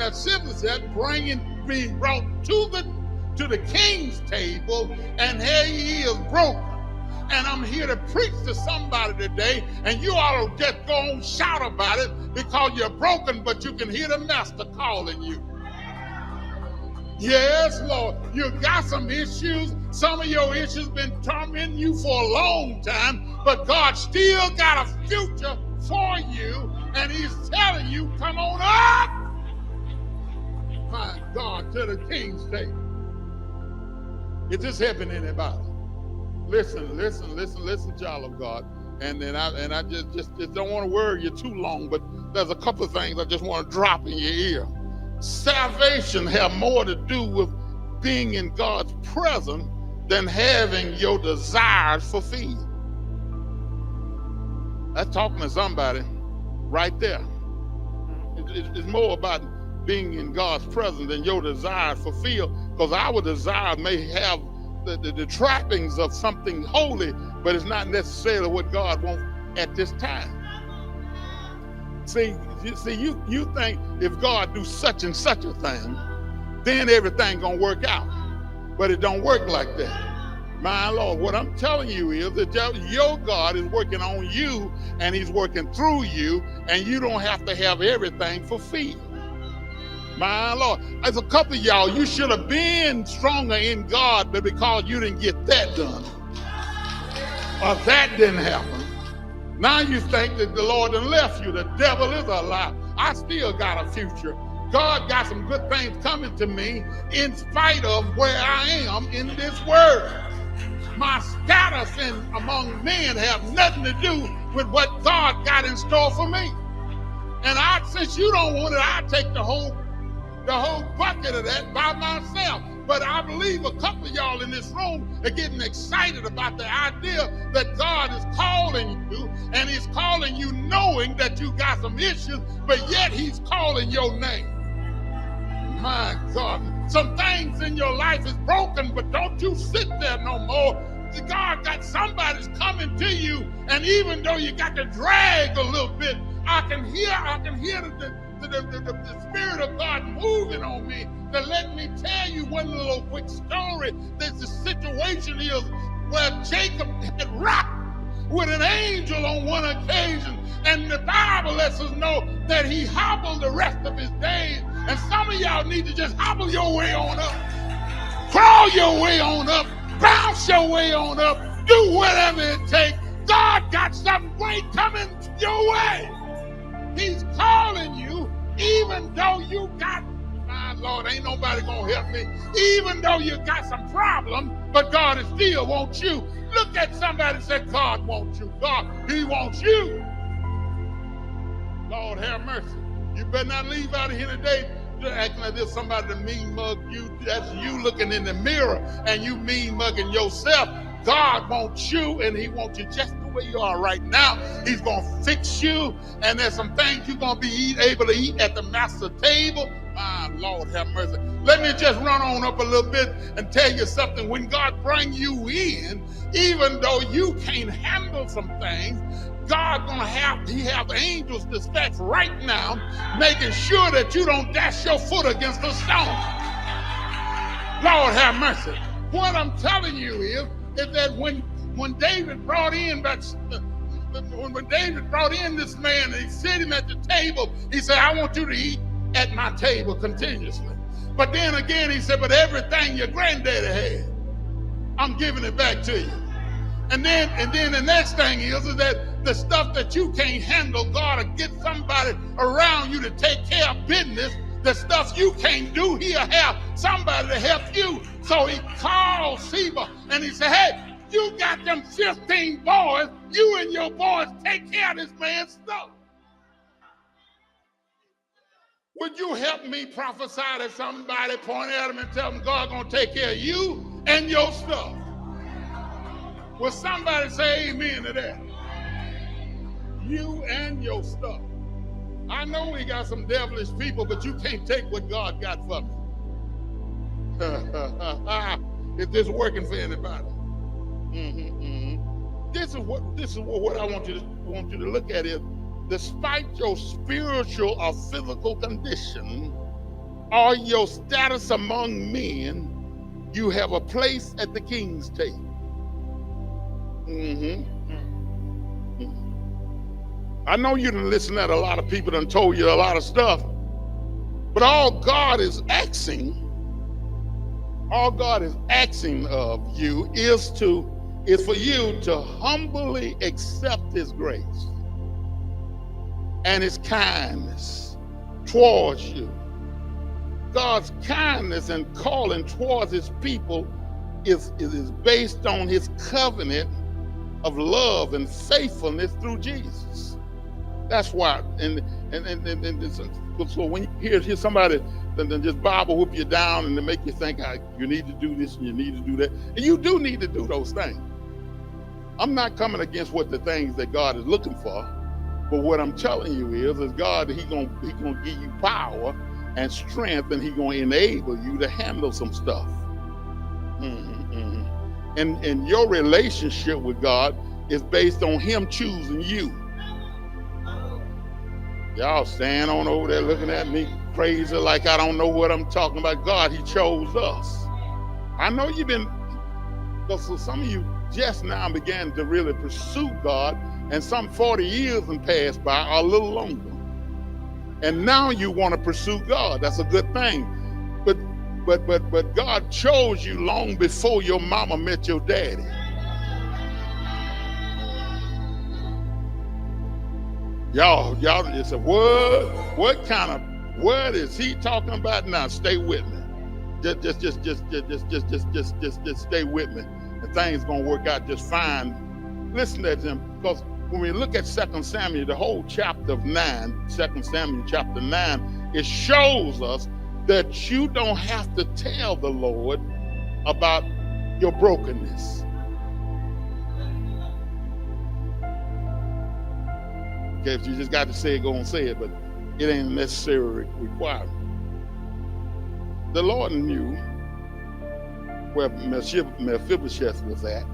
Mephibosheth being brought to the king's table, and here he is broken. And I'm here to preach to somebody today, and you ought to just go and shout about it because you're broken, but you can hear the master calling you. Yes, Lord, you got some issues. Some of your issues been tormenting you for a long time, but God still got a future for you, and he's telling you, come on up, my God, to the king's table. Is this helping anybody? Listen, child of God. And I just don't want to worry you too long, but there's a couple of things I just want to drop in your ear. Salvation have more to do with being in God's presence than having your desires fulfilled. That's talking to somebody right there. It's more about being in God's presence than your desires fulfilled, because our desires may have the trappings of something holy, but it's not necessarily what God wants at this time. See, you think if God do such and such a thing, then everything gonna work out. But it don't work like that. My Lord, what I'm telling you is that your God is working on you, and he's working through you, and you don't have to have everything fulfilled. My Lord, there's a couple of y'all, you should have been stronger in God, but because you didn't get that done, or that didn't happen, now you think that the Lord done left you. The devil is a lie. I still got a future. God got some good things coming to me in spite of where I am in this world. My status among men have nothing to do with what God got in store for me. And since you don't want it, I take the whole bucket of that by myself. But I believe a couple of y'all in this room are getting excited about the idea that God is calling you, and he's calling you knowing that you got some issues, but yet he's calling your name. My God, some things in your life is broken, but don't you sit there no more. God got somebody's coming to you, and even though you got to drag a little bit, I can hear the Spirit of God moving on me to let me tell you one little quick story. That the situation is where Jacob had rocked with an angel on one occasion, and the Bible lets us know that he hobbled the rest of his days. And some of y'all need to just hobble your way on up, crawl your way on up, bounce your way on up, do whatever it takes. God got something great coming your way. He's calling you, even though you got, my Lord, ain't nobody gonna help me, even though you got some problem, but God still wants you. Look at somebody and say, God wants you. God, he wants you. Lord have mercy. You better not leave out of here today acting like there's somebody to mean mug you. That's you looking in the mirror and you mean mugging yourself. God wants you, and he wants you just the way you are right now. He's going to fix you, and there's some things you're going to be able to eat at the master table. My Lord have mercy. Let me just run on up a little bit and tell you something. When God brings you in, even though you can't handle some things, God gonna have angels dispatched right now, making sure that you don't dash your foot against a stone. Lord have mercy. What I'm telling you is that when David brought in this man and he set him at the table, he said, I want you to eat at my table continuously. But then again, he said, but everything your granddaddy had, I'm giving it back to you. And then the next thing is that the stuff that you can't handle, God will get somebody around you to take care of business. The stuff you can't do, he'll have somebody to help you. So he called Sheba and he said, hey, you got them 15 boys. You and your boys take care of this man's stuff. Would you help me prophesy to somebody, point at them and tell them God's going to take care of you and your stuff? Will somebody say amen to that? You and your stuff. I know we got some devilish people, but you can't take what God got for me. Is this working for anybody? This is what I want you to look at is, despite your spiritual or physical condition, Are your status among men? You have a place at the king's table. I know you done listened to a lot of people done told you a lot of stuff, but all God is asking of you is for you to humbly accept his grace and his kindness towards you. God's kindness and calling towards his people is based on his covenant of love and faithfulness through Jesus. That's why, so when you hear somebody then just Bible whoop you down and to make you think you need to do this and you need to do that, and you do need to do those things. I'm not coming against what the things that God is looking for, but what I'm telling you is God, He's gonna give you power and strength, and he's going to enable you to handle some stuff. And your relationship with God is based on him choosing you. Y'all stand on over there looking at me crazy like I don't know what I'm talking about. God, he chose us. I know you've been, because some of you just now began to really pursue God, and some 40 years have passed by, or a little longer. And now you want to pursue God. That's a good thing. But God chose you long before your mama met your daddy. Y'all, it's a word. What kind of word is he talking about now? Stay with me. Just stay with me. And things gonna work out just fine. Listen to him, because when we look at 2 Samuel, the whole chapter of 9, 2 Samuel chapter 9, it shows us that you don't have to tell the Lord about your brokenness. Okay, if you just got to say it, go and say it, but it ain't necessarily required. The Lord knew where Mephibosheth was at.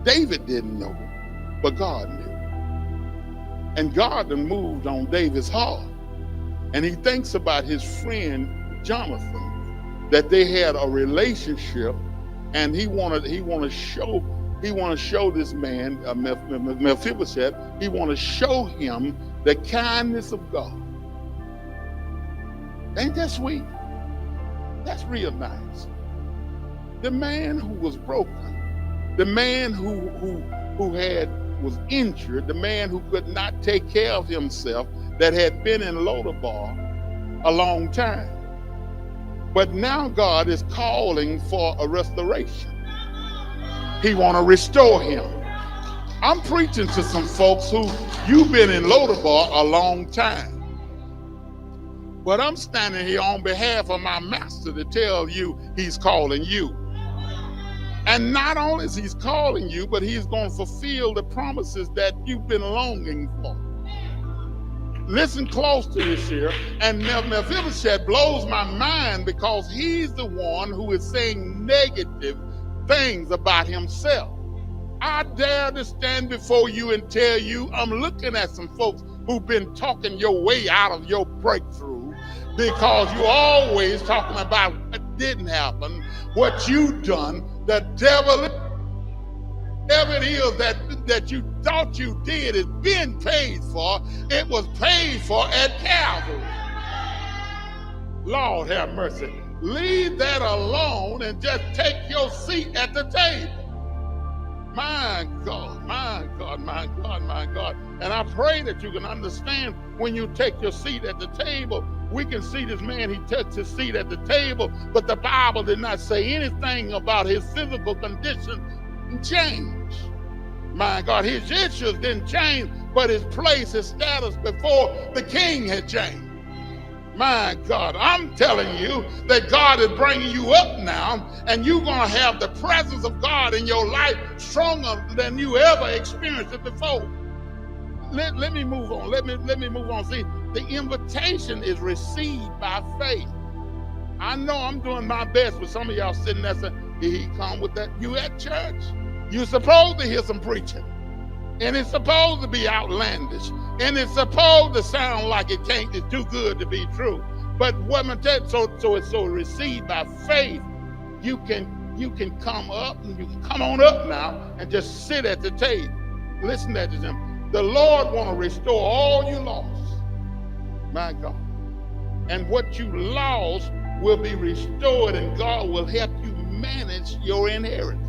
David didn't know, but God knew. And God done moved on David's heart. And he thinks about his friend Jonathan, that they had a relationship, and he wanted to show this man, Mephibosheth, he want to show him the kindness of God. Ain't that sweet? That's real nice. The man who was broken, the man who was injured, the man who could not take care of himself, that had been in Lodebar a long time. But now God is calling for a restoration. He want to restore him. I'm preaching to some folks who you've been in Lodebar a long time. But I'm standing here on behalf of my master to tell you he's calling you. And not only is he calling you, but he's going to fulfill the promises that you've been longing for. Listen close to this here. And Mephibosheth blows my mind, because he's the one who is saying negative things about himself. I dare to stand before you and tell you, I'm looking at some folks who've been talking your way out of your breakthrough, because you're always talking about what didn't happen, what you've done. The devil, whatever it is that you thought you did, is being paid for. It was paid for at Calvary. Lord have mercy. Leave that alone and just take your seat at the table. My God, my God, my God, my God. And I pray that you can understand, when you take your seat at the table, we can see this man, he took his seat at the table, but the Bible did not say anything about his physical condition change. My God, his issues didn't change, but his place, his status before the king had changed. My God, I'm telling you that God is bringing you up now, and you're going to have the presence of God in your life stronger than you ever experienced it before. Let me move on. Let me move on. See, the invitation is received by faith. I know I'm doing my best, but some of y'all sitting there saying, here he come with that. You at church. You're supposed to hear some preaching. And it's supposed to be outlandish. And it's supposed to sound like it's too good to be true. But what I'm tell you, so it's so received by faith. You can come up and you can come on up now and just sit at the table. Listen to them. The Lord want to restore all you lost. My God. And what you lost will be restored, and God will help you manage your inheritance.